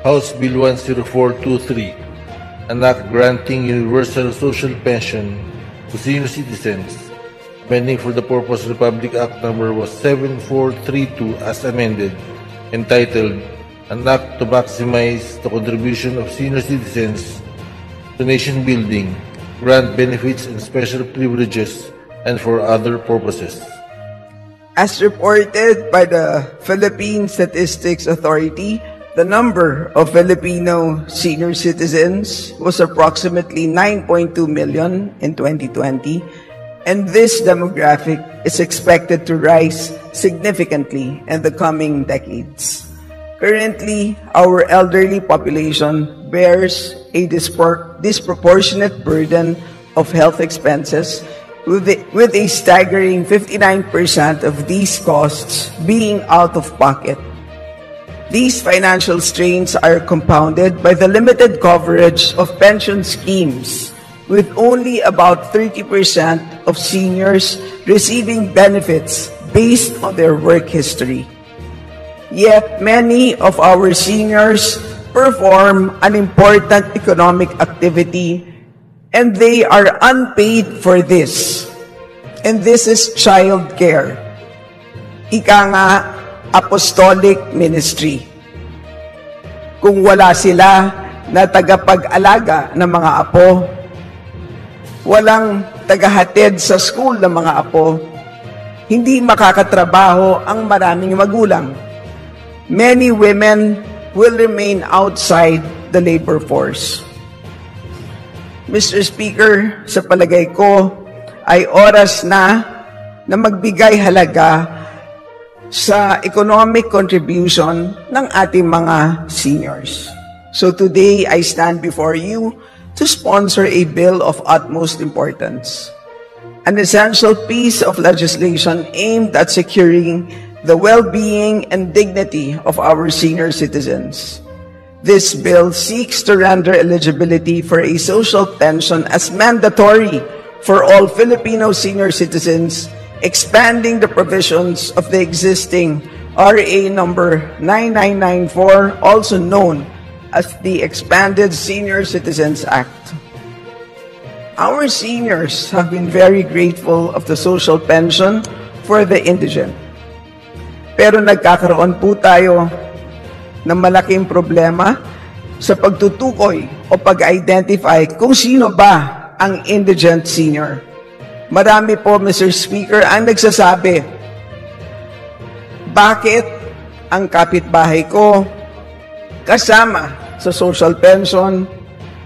House Bill 10423, an act granting universal social pension to senior citizens, amending for the purpose Republic Act number 7432 as amended, entitled An Act to Maximize the Contribution of Senior Citizens to Nation Building, Grant Benefits and Special Privileges, and for other purposes. As reported by the Philippine Statistics Authority, the number of Filipino senior citizens was approximately 9.2 million in 2020, and this demographic is expected to rise significantly in the coming decades. Currently, our elderly population bears a disproportionate burden of health expenses, with a staggering 59% of these costs being out of pocket. These financial strains are compounded by the limited coverage of pension schemes, with only about 30% of seniors receiving benefits based on their work history. Yet many of our seniors perform an important economic activity and they are unpaid for this. And this is child care. Ika nga, apostolic ministry. Kung wala sila na tagapag-alaga ng mga apo, walang tagahatid sa school ng mga apo, hindi makakatrabaho ang maraming magulang. Many women will remain outside the labor force. Mr. Speaker, sa palagay ko, ay oras na magbigay halaga sa economic contribution ng ating mga seniors. So today, I stand before you to sponsor a bill of utmost importance, an essential piece of legislation aimed at securing the well-being and dignity of our senior citizens. This bill seeks to render eligibility for a social pension as mandatory for all Filipino senior citizens, expanding the provisions of the existing RA number 9994, also known as the Expanded Senior Citizens Act. Our seniors have been very grateful of the social pension for the indigent. Pero nagkakaroon po tayo ng malaking problema sa pagtutukoy o pag-identify kung sino ba ang indigent senior. Marami po, Mr. Speaker, ang nagsasabi, bakit ang kapitbahay ko kasama sa social pension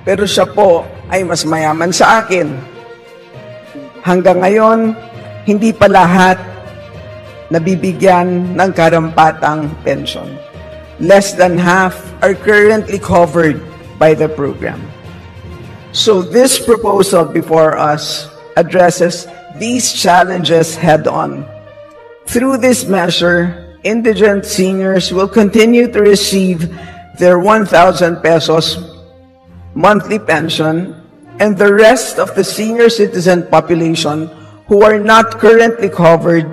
pero siya po ay mas mayaman sa akin? Hanggang ngayon, hindi pa lahat nabibigyan ng karampatang pension. Less than half are currently covered by the program. So this proposal before us addresses these challenges head-on. Through this measure, indigent seniors will continue to receive their 1,000 pesos monthly pension, and the rest of the senior citizen population who are not currently covered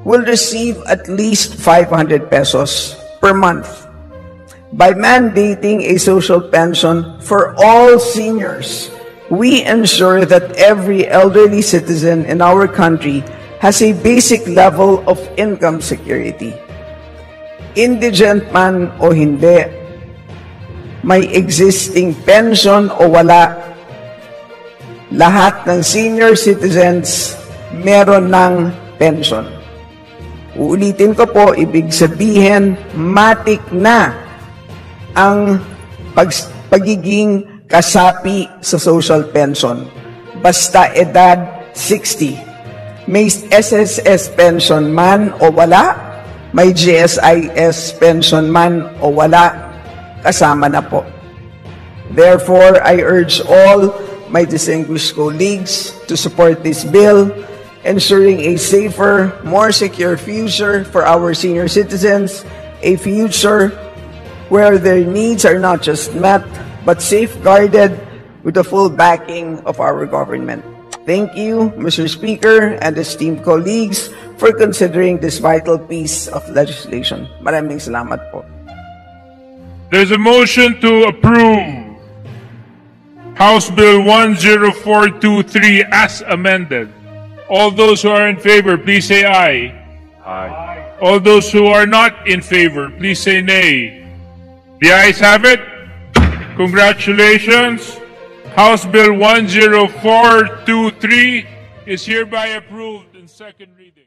will receive at least 500 pesos per month. By mandating a social pension for all seniors, we ensure that every elderly citizen in our country has a basic level of income security. Indigent man o hindi, may existing pension o wala, lahat ng senior citizens meron ng pension. Uulitin ko po, ibig sabihin, matik na ang pagiging kasapi sa social pension. Basta edad 60. May SSS pension man o wala, may GSIS pension man o wala, kasama na po. Therefore, I urge all my distinguished colleagues to support this bill, ensuring a safer, more secure future for our senior citizens, a future where their needs are not just met, but safeguarded with the full backing of our government. Thank you, Mr. Speaker and esteemed colleagues, for considering this vital piece of legislation. Maraming salamat po. There's a motion to approve House Bill 10423 as amended. All those who are in favor, please say aye. Aye. All those who are not in favor, please say nay. The ayes have it. Congratulations. House Bill 10423 is hereby approved in second reading.